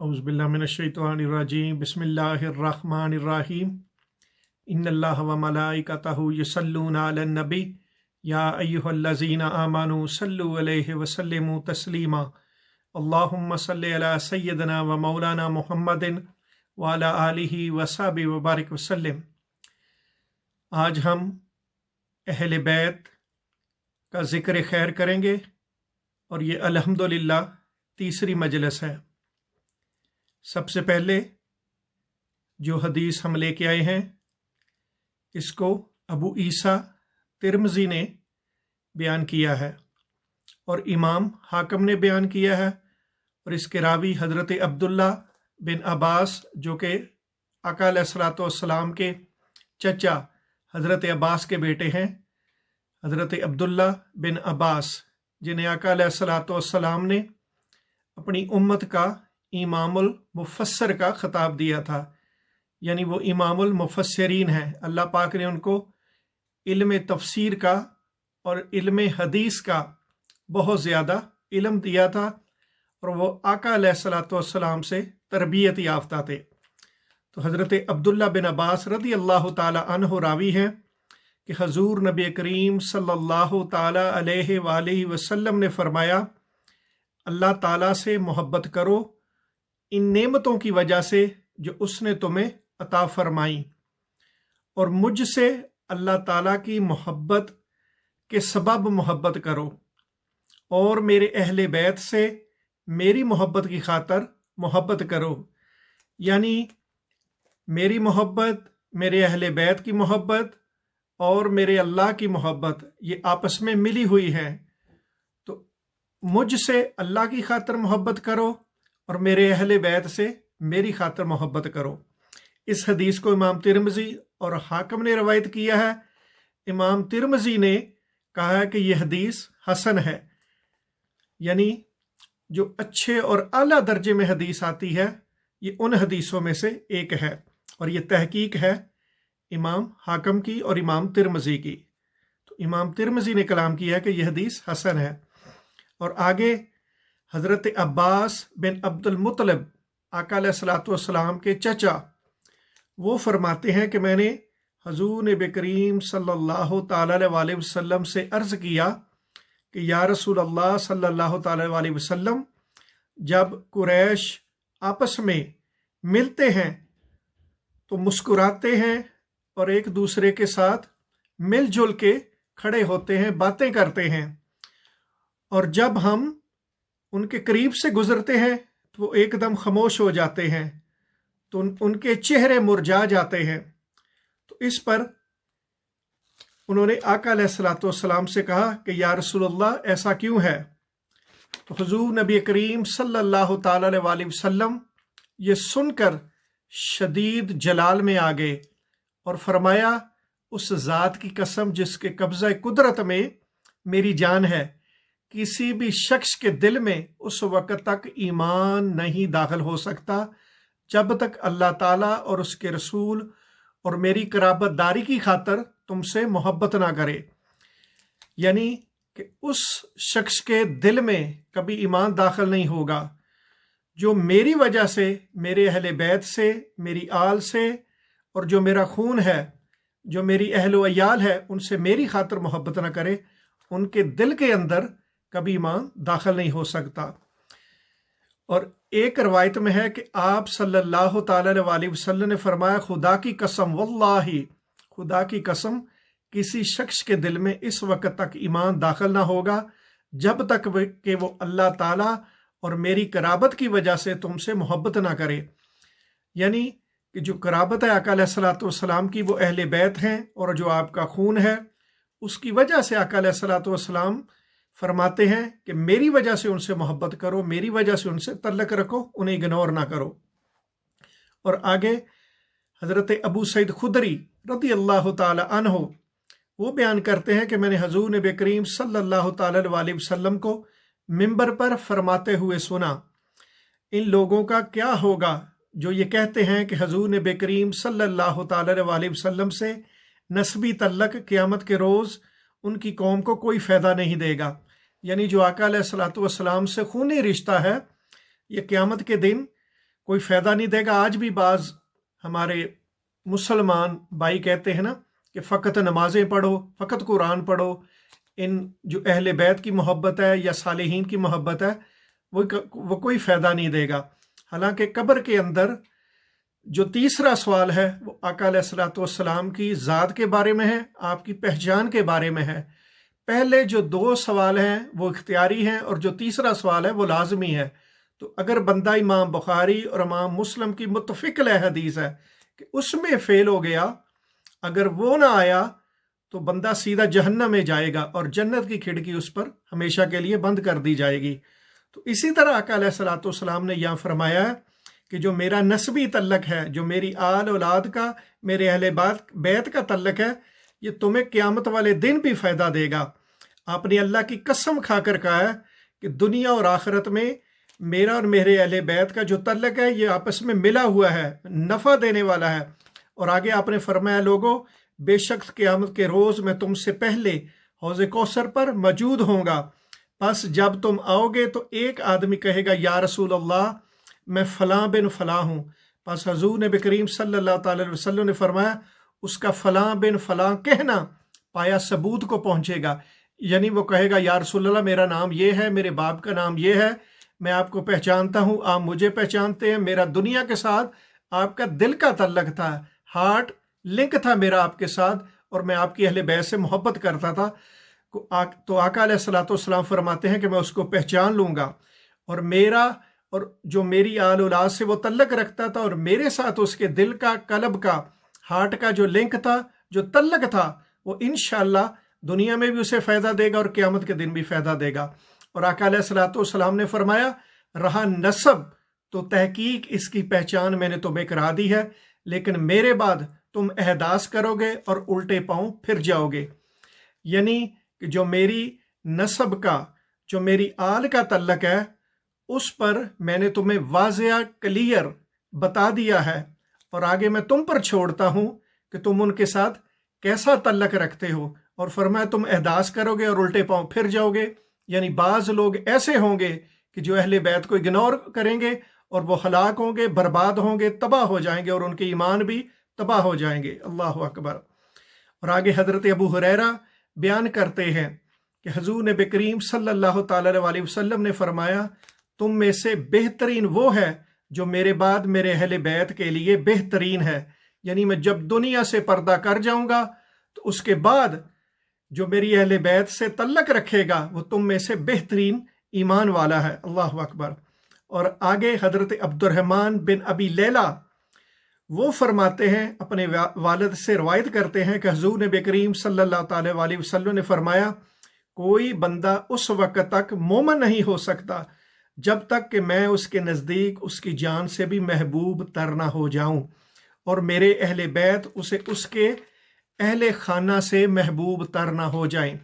औज़ुबिल्लाहि मिनश्शैतानिर्रजीम बिस्मिल्लाहिर्रहमानिर्रहीम इन्नल्लाह व मलाइकतहु युसल्लूना अलन नबी या अय्युहल्लज़ीना आमनू सल्लु अलैहि व सल्लिमू तस्लीमा अल्लाहुम्मा सल्लि अला सय्यिदना व मौलाना मुहम्मदिन व अला आलिहि व सहबिहि व बारिक वसल्लम। आज हम अहले बैत का ज़िक्र खैर करेंगे और ये अल्हम्दुलिल्लाह तीसरी मजलिस है। सबसे पहले जो हदीस हम लेके आए हैं इसको अबू ईसा तिरमिज़ी ने बयान किया है और इमाम हाकिम ने बयान किया है और इसके रावी हज़रत अब्दुल्ला बिन अब्बास जो कि आका अलैहिस्सलातु वस्सलाम के चचा हज़रत अब्बास के बेटे हैं, हज़रत अब्दुल्ला बिन अब्बास जिन्हें आका अलैहिस्सलातु वस्सलाम ने अपनी उम्मत का इमामुल मुफस्सर का खिताब दिया था, यानी वो इमामुल मुफस्सिरीन हैं। अल्लाह पाक ने उनको इल्म तफसीर का और इल्म हदीस का बहुत ज़्यादा इल्म दिया था और वो आका अलैहिस्सलातु वस्सलाम से तरबियत याफ्ता थे। तो हज़रत अब्दुल्ला बिन अब्बास रज़ी अल्लाह ताला अन्हु रावी हैं कि हजूर नबी करीम सल्लल्लाहु ताला अलैहि वालैहि वसल्लम ने फरमाया, अल्लाह ताला से मोहब्बत करो इन नेमतों की वजह से जो उसने तुम्हें अता फरमाई, और मुझसे अल्लाह ताला की मोहब्बत के सबब मोहब्बत करो, और मेरे अहले बैत से मेरी मोहब्बत की खातर मोहब्बत करो। यानी मेरी मोहब्बत, मेरे अहले बैत की मोहब्बत और मेरे अल्लाह की मोहब्बत ये आपस में मिली हुई है। तो मुझसे अल्लाह की खातर मोहब्बत करो और मेरे अहले बैत से मेरी खातर मोहब्बत करो। इस हदीस को इमाम तिरमिज़ी और हाकिम ने रवायत किया है। इमाम तिरमिज़ी ने कहा है कि यह हदीस हसन है, यानी जो अच्छे और आला दर्जे में हदीस आती है ये उन हदीसों में से एक है, और ये तहकीक है इमाम हाकिम की और इमाम तिरमिज़ी की। तो इमाम तिरमिज़ी ने कलाम किया है कि यह हदीस हसन है। और आगे हज़रत अब्बास बिन अब्दुल मुत्तलिब आका अलैहिस्सलातु वस्सलाम के चचा वो फरमाते हैं कि मैंने हजूर नबी करीम सल्लल्लाहु ताला अलैहि वसल्लम से अर्ज़ किया कि या रसूल अल्लाह सल्लल्लाहु ताला अलैहि वसल्लम, जब कुरैश आपस में मिलते हैं तो मुस्कुराते हैं और एक दूसरे के साथ मिलजुल के खड़े होते हैं, बातें करते हैं, और जब हम उनके करीब से गुजरते हैं तो वो एकदम खामोश हो जाते हैं, तो उनके चेहरे मुरझा जाते हैं। तो इस पर उन्होंने आका अलैहिस्सलातु वस्सलाम से कहा कि या रसूलल्लाह ऐसा क्यों है? तो हुजूर नबी करीम सल्लल्लाहु ताला अलैहि वसल्लम ये सुनकर शदीद जलाल में आ गए और फरमाया, उस ज़ात की कसम जिसके कब्ज़ा कुदरत में मेरी जान है, किसी भी शख्स के दिल में उस वक़्त तक ईमान नहीं दाखिल हो सकता जब तक अल्लाह ताला और उसके रसूल और मेरी कराबतदारी की खातर तुमसे मोहब्बत ना करे। यानी कि उस शख्स के दिल में कभी ईमान दाखिल नहीं होगा जो मेरी वजह से, मेरे अहले बैत से, मेरी आल से, और जो मेरा खून है, जो मेरी अहलो अयाल है, उनसे मेरी खातर मोहब्बत ना करे, उनके दिल के अंदर कभी ईमान दाखिल नहीं हो सकता। और एक रवायत में है कि आप सल्लल्लाहु ताला अलैहि वसल्लम ने फरमाया, खुदा की कसम, वल्लाही, खुदा की कसम, किसी शख्स के दिल में इस वक्त तक ईमान दाखिल ना होगा जब तक कि वो अल्लाह ताला और मेरी कराबत की वजह से तुमसे मोहब्बत ना करे। यानी कि जो कराबत है आका अलैहिस्सलातु वस्सलाम की, वो अहले बैत हैं, और जो आपका खून है उसकी वजह से आका अलैहिस्सलातु वस्सलाम फरमाते हैं कि मेरी वजह से उनसे मोहब्बत करो, मेरी वजह से उनसे तल्लक रखो, उन्हें इग्नोर ना करो। और आगे हज़रत अबू सईद खुदरी रज़ी अल्लाह ताला अन्हु वो बयान करते हैं कि मैंने हजूर नबी करीम सल्लल्लाहु ताला अलैहि वसल्लम को मिंबर पर फरमाते हुए सुना, इन लोगों का क्या होगा जो ये कहते हैं कि हजूर नबी करीम सल्लल्लाहु ताला अलैहि वसल्लम से नस्बी तल्लक क़यामत के रोज़ उनकी कौम को कोई फ़ायदा नहीं देगा। यानी जो आका अलैहिस्सलातु वस्सलाम से खूनी रिश्ता है, ये क़यामत के दिन कोई फ़ायदा नहीं देगा। आज भी बाज़ हमारे मुसलमान भाई कहते हैं ना कि फ़कत नमाज़ें पढ़ो, फ़कत कुरान पढ़ो, इन जो अहले बैत की मोहब्बत है या सालिहीन की मोहब्बत है वो कोई फ़ायदा नहीं देगा। हालांकि कब्र के अंदर जो तीसरा सवाल है वो आका अलैहिस्सलाम की ज़ात के बारे में है, आपकी पहचान के बारे में है। पहले जो 2 सवाल हैं वो इख्तियारी हैं और जो तीसरा सवाल है वो लाजमी है। तो अगर बंदा इमाम बुखारी और इमाम मुस्लिम की मुत्तफ़िक़ हदीस है कि उसमें फ़ेल हो गया, अगर वो ना आया तो बंदा सीधा जहन्नम में जाएगा और जन्नत की खिड़की उस पर हमेशा के लिए बंद कर दी जाएगी। तो इसी तरह आका अलैहिस्सलाम ने यहाँ फरमाया है कि जो मेरा नस्बी तल्लक है, जो मेरी आल औलाद का, मेरे अहले बैत का तल्लक है, ये तुम्हें क़यामत वाले दिन भी फ़ायदा देगा। आपने अल्लाह की कसम खाकर कहा है कि दुनिया और आखिरत में मेरा और मेरे अहले बैत का जो तल्लक है ये आपस में मिला हुआ है, नफ़ा देने वाला है। और आगे आपने फरमाया, लोगों बेशक क़यामत के रोज़ मैं तुमसे पहले हौज़ कौसर पर मौजूद होऊंगा। बस जब तुम आओगे तो एक आदमी कहेगा, या रसूल अल्लाह मैं फ़लाँ बिन फ़लाँ हूँ। बस हजूर नबी करीम सल्लल्लाहु अलैहि वसल्लम ने फरमाया, उसका फ़लाँ बिन फ़लाँ कहना पाया सबूत को पहुँचेगा। यानी वो कहेगा, या रसूल अल्लाह मेरा नाम ये है, मेरे बाप का नाम ये है, मैं आपको पहचानता हूँ, आप मुझे पहचानते हैं, मेरा दुनिया के साथ आपका दिल का तल्लक था, हार्ट लिंक था मेरा आपके साथ, और मैं आपकी अहले बैत से मोहब्बत करता था। तो आका अलैहिस्सलाम फरमाते हैं कि मैं उसको पहचान लूँगा, और मेरा और जो मेरी आल औलाद से वो तल्लक रखता था और मेरे साथ उसके दिल का, कल्ब का, हार्ट का जो लिंक था, जो तल्लक था, वो इंशाअल्लाह दुनिया में भी उसे फ़ायदा देगा और क़यामत के दिन भी फ़ायदा देगा। और आका अलैहिस्सलाम ने फरमाया, रहा नसब तो तहकीक इसकी पहचान मैंने तुम्हें करा दी है, लेकिन मेरे बाद तुम एहदास करोगे और उल्टे पांव फिर जाओगे। यानी कि जो मेरी नसब का, जो मेरी आल का तल्लक है, उस पर मैंने तुम्हें वाज़िया क्लियर बता दिया है, और आगे मैं तुम पर छोड़ता हूँ कि तुम उनके साथ कैसा तल्लक रखते हो। और फरमाया, तुम एहदास करोगे और उल्टे पांव फिर जाओगे। यानी बाज़ लोग ऐसे होंगे कि जो अहले बैत को इग्नोर करेंगे और वो हलाक होंगे, बर्बाद होंगे, तबाह हो जाएंगे, और उनके ईमान भी तबाह हो जाएंगे। अल्लाह अकबर। और आगे हज़रत अबू हुरैरा बयान करते हैं कि हुज़ूर नबी करीम सल्लल्लाहु अलैहि वसल्लम ने फरमाया, तुम में से बेहतरीन वो है जो मेरे बाद मेरे अहले बैत के लिए बेहतरीन है। यानी मैं जब दुनिया से पर्दा कर जाऊंगा तो उसके बाद जो मेरी अहले बैत से तल्लक रखेगा वो तुम में से बेहतरीन ईमान वाला है। अल्लाह अकबर। और आगे हज़रत अब्दुर्रहमान बिन अबी लैला वो फरमाते हैं, अपने वालिद से रवायत करते हैं कि हुज़ूर नबी करीम सल्लल्लाहु अलैहि वसल्लम ने फरमाया, कोई बंदा उस वक्त तक मोमिन नहीं हो सकता जब तक कि मैं उसके नज़दीक उसकी जान से भी महबूब तर ना हो जाऊं, और मेरे अहले बैत उसे उसके अहले खाना से महबूब तर ना हो जाएं,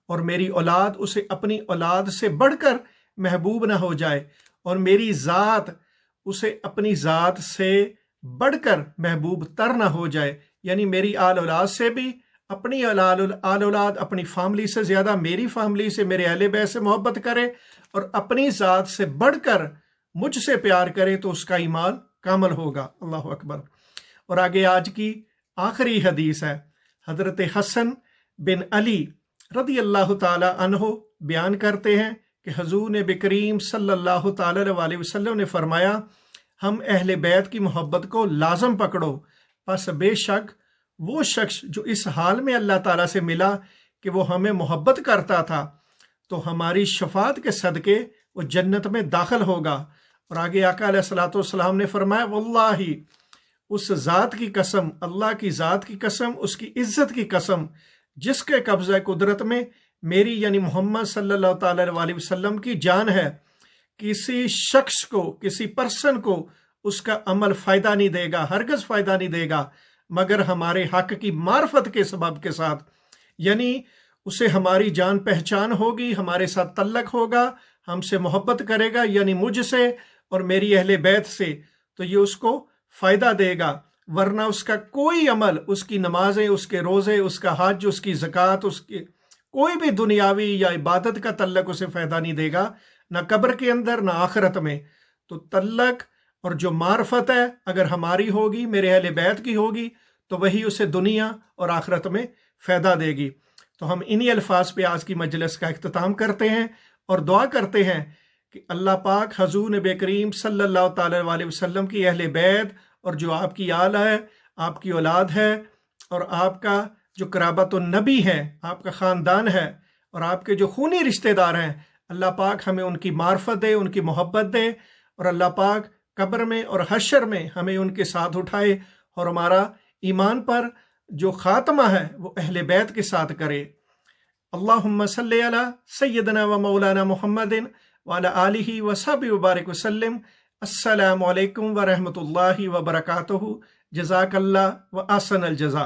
और मेरी औलाद उसे अपनी औलाद से बढ़कर महबूब ना हो जाए, और मेरी ज़ात उसे अपनी ज़ात से बढ़कर महबूब तर ना हो जाए। यानी मेरी आल औलाद से भी, अपनी आल औलाद अपनी फैमिली से ज़्यादा मेरी फैमिली से, मेरे अहले बैत से मोहब्बत करे, और अपनी ज़ात से बढ़कर मुझसे प्यार करे, तो उसका ईमान कामल होगा। अल्लाह अकबर। और आगे आज की आखिरी हदीस है, हज़रत हसन बिन अली रदी अल्लाह ताला अन्हो बयान करते हैं कि हुज़ूर नबी करीम सल्लल्लाहु अलैहि वसल्लम ने फरमाया, हम अहले बैत की मोहब्बत को लाजम पकड़ो, बस बेशक वो शख्स जो इस हाल में अल्लाह ताला से मिला कि वो हमें मोहब्बत करता था, तो हमारी शफात के सदके वो जन्नत में दाखिल होगा। और आगे आका अलैहिस्सलाम ने फरमाया, वल्लाही उस ज़ात की कसम, अल्लाह की ज़ात की कसम, उसकी इज़्ज़त की कसम, जिसके कब्ज़ा कुदरत में मेरी यानी मोहम्मद सल्लल्लाहु अलैहि वसल्लम की जान है, किसी शख्स को, किसी पर्सन को उसका अमल फ़ायदा नहीं देगा, हरगज़ फ़ायदा नहीं देगा, मगर हमारे हक की मार्फत के सबब के साथ। यानी उसे हमारी जान पहचान होगी, हमारे साथ तल्लक होगा, हमसे मोहब्बत करेगा, यानी मुझसे और मेरी अहले बैत से, तो ये उसको फ़ायदा देगा। वरना उसका कोई अमल, उसकी नमाजें, उसके रोज़े, उसका हज, उसकी ज़कात, उसकी कोई भी दुनियावी या इबादत का तल्लक उसे फ़ायदा नहीं देगा, ना कब्र के अंदर ना आखिरत में। तो तल्लक اور جو معرفت ہے اگر ہماری ہوگی، میرے اہل بیت کی ہوگی، تو وہی اسے دنیا اور آخرت میں فائدہ دے گی۔ تو ہم انہی الفاظ پہ آج کی مجلس کا اختتام کرتے ہیں اور دعا کرتے ہیں کہ اللہ پاک حضور نبی کریم صلی اللہ تعالی علیہ وسلم کی اہل بیت اور جو آپ کی آل ہے، آپ کی اولاد ہے، اور آپ کا جو قرابت النبی ہے، آپ کا خاندان ہے، اور آپ کے جو خونی رشتہ دار ہیں، اللہ پاک ہمیں ان کی معرفت دے، ان کی محبت دے، اور اللہ پاک قبر میں اور حشر میں ہمیں ان کے ساتھ اٹھائے اور ہمارا ایمان پر جو خاتمہ ہے وہ اہل بیت کے ساتھ کرے۔ اللہم صلی علی سیدنا و مولانا محمد وعلی آلہ وصحبہ وبارک وسلم۔ السلام علیکم ورحمۃ اللہ وبرکاتہ۔ جزاک اللہ و احسن الجزا۔